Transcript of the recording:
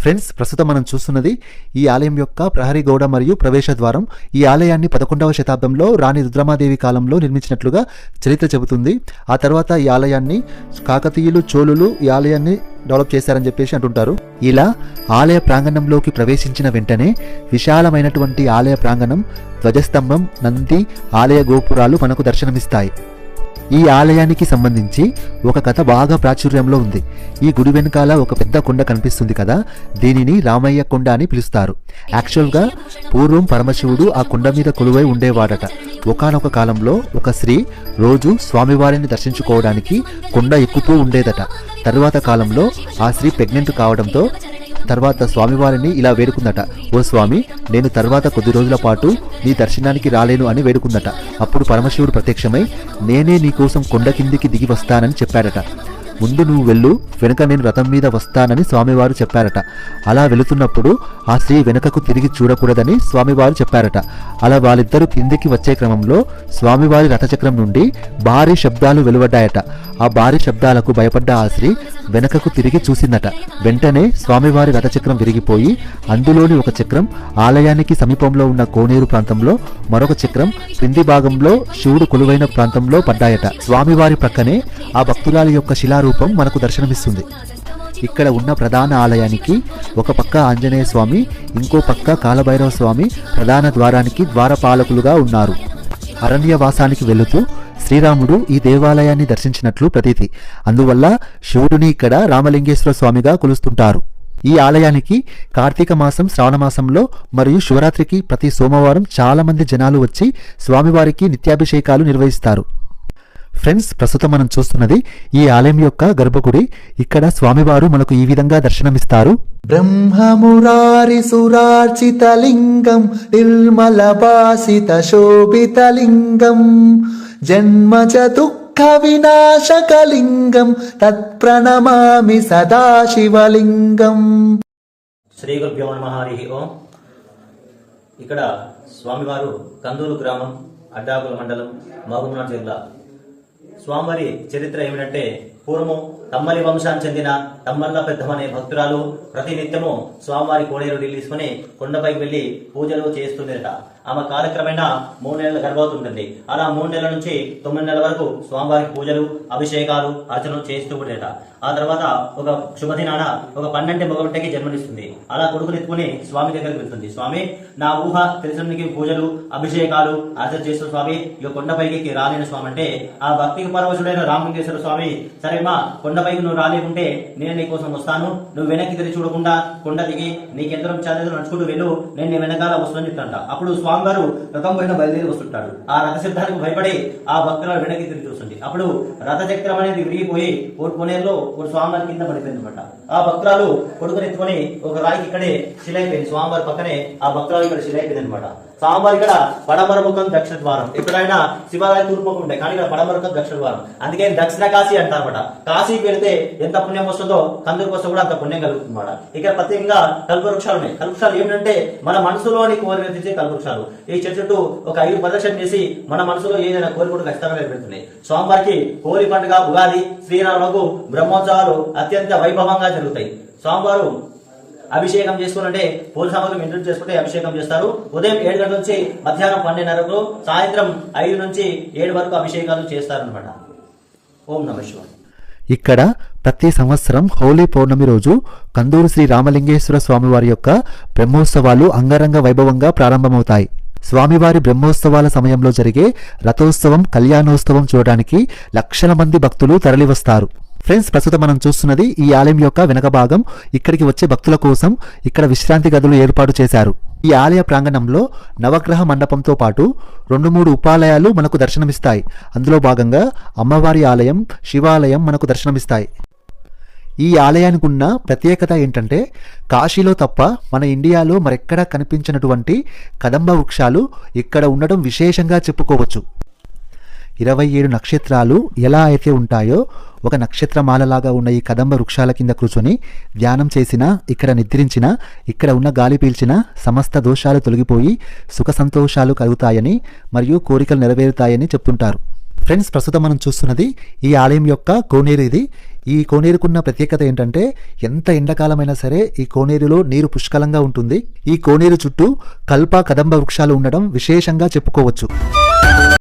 Friends, ప్రస్తుతం మనం చూస్తున్నది ఈ ఆలయం యొక్క ప్రహరీ గోడ మరియు ప్రవేశ ద్వారం. ఈ ఆలయాన్ని 11వ శతాబ్దంలో రాణి రుద్రమాదేవి కాలంలో నిర్మించినట్లుగా చరిత్ర చెబుతుంది. ఆ తర్వాత ఈ ఆలయాన్ని కాకతీయులు, చోళులు ఈ ఆలయాన్ని డెవలప్ చేశారని చెప్పేసి అంటుంటారు. ఇలా ఆలయ ప్రాంగణంలోకి ప్రవేశించిన వెంటనే విశాలమైనటువంటి ఆలయ ప్రాంగణం, ధ్వజస్తంభం, నంది, ఆలయ గోపురాలు మనకు దర్శనమిస్తాయి. ఈ ఆలయానికి సంబంధించి ఒక కథ బాగా ప్రాచుర్యంలో ఉంది. ఈ గుడి వెనకాల ఒక పెద్ద కొండ కనిపిస్తుంది కదా, దీనిని రామయ్య కొండ అని పిలుస్తారు. యాక్చువల్గా పూర్వం పరమశివుడు ఆ కొండ మీద కొలువై ఉండేవాడట. ఒకానొక కాలంలో ఒక స్త్రీ రోజు స్వామివారిని దర్శించుకోవడానికి కొండ ఎక్కుతూ ఉండేదట. తరువాత కాలంలో ఆ స్త్రీ ప్రెగ్నెంట్ కావడంతో తర్వాత స్వామివారిని ఇలా వేడుకుందట, ఓ స్వామి, నేను తర్వాత కొద్ది రోజుల పాటు నీ దర్శనానికి రాలేను అని వేడుకుందట. అప్పుడు పరమశివుడు ప్రత్యక్షమై, నేనే నీకోసం కొండ కిందికి దిగి వస్తానని చెప్పాడట. ముందు నువ్వు వెళ్ళు, వెనుక నేను రథం మీద వస్తానని స్వామివారు చెప్పారట. అలా వెళుతున్నప్పుడు ఆ స్త్రీ వెనుకకు తిరిగి చూడకూడదని స్వామివారు చెప్పారట. అలా వాళ్ళిద్దరూ కిందికి వచ్చే క్రమంలో స్వామివారి రథచక్రం నుండి భారీ శబ్దాలు వెలువడ్డాయట. ఆ భారీ శబ్దాలకు భయపడ్డ ఆ స్త్రీ వెనుకకు తిరిగి చూసిందట. వెంటనే స్వామివారి రథచక్రం విరిగిపోయి అందులోని ఒక చక్రం ఆలయానికి సమీపంలో ఉన్న కోనేరు ప్రాంతంలో, మరొక చక్రం క్రింది భాగంలో శివుడు కొలువైన ప్రాంతంలో పడ్డాయట. స్వామివారి ప్రక్కనే ఆ భక్తురాలి యొక్క శిలారూపం మనకు దర్శనమిస్తుంది. ఇక్కడ ఉన్న ప్రధాన ఆలయానికి ఒక పక్క ఆంజనేయ స్వామి, ఇంకో పక్క కాలభైరవ స్వామి ప్రధాన ద్వారానికి ద్వారపాలకులుగా ఉన్నారు. అరణ్యవాసానికి వెళుతూ శ్రీరాముడు ఈ దేవాలయాన్ని దర్శించినట్లు ప్రతీతి. అందువల్ల శివుడిని ఇక్కడ రామలింగేశ్వర స్వామిగా కొలుస్తుంటారు. ఈ ఆలయానికి కార్తీక మాసం, శ్రావణ మాసంలో మరియు శివరాత్రికి ప్రతి సోమవారం చాలా మంది జనాలు వచ్చి స్వామివారికి నిత్యాభిషేకాలు నిర్వహిస్తారు. ఫ్రెండ్స్, ప్రస్తుతం మనం చూస్తున్నది ఈ ఆలయం యొక్క గర్భగుడి. ఇక్కడ స్వామివారు మనకు ఈ విధంగా దర్శనమిస్తారు. బ్రహ్మమురారి సురార్చితలింగం నిర్మల భాసిత శోభితలింగం జన్మజ దుఃఖ వినాశకలింగం తత్ప్రణమామి సదాశివలింగం. శ్రీ గురుభ్యో నమః. హరి ఓం. ఇక్కడ స్వామివారు కందూరు గ్రామం, అడ్డాకుల మండలం, మహబూబ్నగర్ జిల్లా. స్వామివారి చరిత్ర ఏమిటంటే, పూర్వము తమ్మలి వంశానికి చెందిన తమ్మల్ల పెద్దమనే భక్తురాలు ప్రతినిత్యము స్వామివారి కోడేరు తీసుకుని కొండపైకి వెళ్లి పూజలు చేస్తుందట. ఆమె కాలక్రమేణా 3 నెలల గర్భవతి ఉంటుంది. అలా 3 నెలల నుంచి 9 నెలల వరకు స్వామివారికి పూజలు, అభిషేకాలు, అర్చనలు చేస్తూ ఉండేట. ఆ తర్వాత ఒక శుభదినాన ఒక 12 మగబిడ్డకి జన్మనిస్తుంది. అలా కొడుకునెత్తుకుని స్వామి దగ్గరికి వెళ్తుంది. స్వామి, నా ఊహ తెలిసిన పూజలు, అభిషేకాలు, అర్చన చేస్తూ స్వామి ఇక కొండపైకి రాలేని స్వామి అంటే, ఆ భక్తికి పరవశుడైన రామలింగేశ్వర స్వామి, సరేమా కొండపైకి నువ్వు రాలేకుంటే నేను నీ కోసం వస్తాను, నువ్వు వెనక్కి తిరిగి చూడకుండా కొండ దిగి నీకెంతరం చదువు నడుచుకుంటూ వెళ్ళు, నేను నీ వెనకాల వస్తుందని చెప్తాంట. అప్పుడు స్వామివారు రథం పైన బయలుదేరి వస్తుంటాడు. ఆ రథశబ్దానికి భయపడి ఆ భక్తురాలు వెనక్కి తిరిగి చూస్తుంది. అప్పుడు రథచక్రం అనేది విరిగిపోయి కోనేరులో ఒక స్వామివారి కింద పడిపోయింది అనమాట. ఆ భక్తురాలు కొడుకుని ఎత్తుకొని ఒక రాయికి ఇక్కడే శిలైపోయింది. స్వామివారి పక్కనే ఆ భక్తురాలు ఇక్కడ శిలైపోయింది అనమాట. స్వామివారి ఇక్కడ పడమర ముఖం దక్షిణ ద్వారం. ఎక్కడైనా శివాలయం తూర్పు ముఖం ఉంటాయి, కానీ ఇక్కడ పడమర ముఖం దక్షిణ ద్వారం. అందుకే దక్షిణ కాశీ అంటారన్నమాట. కాశీకి వెళితే ఎంత పుణ్యం వస్తుందో కందూరుకు వస్తే కూడా అంత పుణ్యం కలుగుతుంది అన్నమాట. ఇక్కడ ప్రత్యేకంగా కల్పవృక్షాలు ఉన్నాయి. కల్పవృక్షాలు ఏమిటంటే మన మనసులోని కోరిక తీర్చే కల్పవృక్షాలు. ఈ చెట్టు చుట్టూ ఒక 5 ప్రదక్షిణ చేసి మన మనసులో ఏదైనా కోరిక ఖచ్చితంగా నెరవేరుతున్నాయి. స్వామివారికి హోలీ పండుగ, ఉగాది, శ్రీరాములకు బ్రహ్మోత్సవాలు అత్యంత వైభవంగా జరుగుతాయి. స్వామివారు అభిషేకం చేసుకుంటే పూల సామాగ్రి ఇంట్లో చేసుకుంటే అభిషేకం చేస్తారు. ఉదయం 7 గంటల నుంచి మధ్యాహ్నం 12:30 సాయంత్రం 5 నుంచి 7 వరకు అభిషేకాలు చేస్తారనమాట. ఓం నమః శివాయ. ఇక్కడ ప్రతి సంవత్సరం హోలీ పౌర్ణమి రోజు కందూరు శ్రీ రామలింగేశ్వర స్వామివారి యొక్క బ్రహ్మోత్సవాలు అంగరంగ వైభవంగా ప్రారంభమవుతాయి. స్వామివారి బ్రహ్మోత్సవాల సమయంలో జరిగే రథోత్సవం, కళ్యాణోత్సవం చూడడానికి లక్షల మంది భక్తులు తరలివస్తారు. ఫ్రెండ్స్, ప్రస్తుతం మనం చూస్తున్నది ఈ ఆలయం యొక్క వెనక భాగం. ఇక్కడికి వచ్చే భక్తుల కోసం ఇక్కడ విశ్రాంతి గదులు ఏర్పాటు చేశారు. ఈ ఆలయ ప్రాంగణంలో నవగ్రహ మండపంతో పాటు 2-3 ఉపాలయాలు మనకు దర్శనమిస్తాయి. అందులో భాగంగా అమ్మవారి ఆలయం, శివాలయం మనకు దర్శనమిస్తాయి. ఈ ఆలయానికి ఉన్న ప్రత్యేకత ఏంటంటే, కాశీలో తప్ప మన ఇండియాలో మరెక్కడా కనిపించినటువంటి కదంబ వృక్షాలు ఇక్కడ ఉండడం విశేషంగా చెప్పుకోవచ్చు. 27 నక్షత్రాలు ఎలా అయితే ఉంటాయో, ఒక నక్షత్రమాలలాగా ఉన్న ఈ కదంబ వృక్షాల కింద కూర్చొని ధ్యానం చేసినా, ఇక్కడ నిద్రించినా, ఇక్కడ ఉన్న గాలి పీల్చిన సమస్త దోషాలు తొలగిపోయి సుఖ సంతోషాలు కలుగుతాయని మరియు కోరికలు నెరవేరుతాయని చెప్తుంటారు. ఫ్రెండ్స్, ప్రస్తుతం మనం చూస్తున్నది ఈ ఆలయం యొక్క కోనేరు. ఈ కోనేరుకున్న ప్రత్యేకత ఏంటంటే ఎంత ఎండాకాలమైనా సరే ఈ కోనేరులో నీరు పుష్కలంగా ఉంటుంది. ఈ కోనేరు చుట్టూ కల్ప కదంబ వృక్షాలు ఉండడం విశేషంగా చెప్పుకోవచ్చు.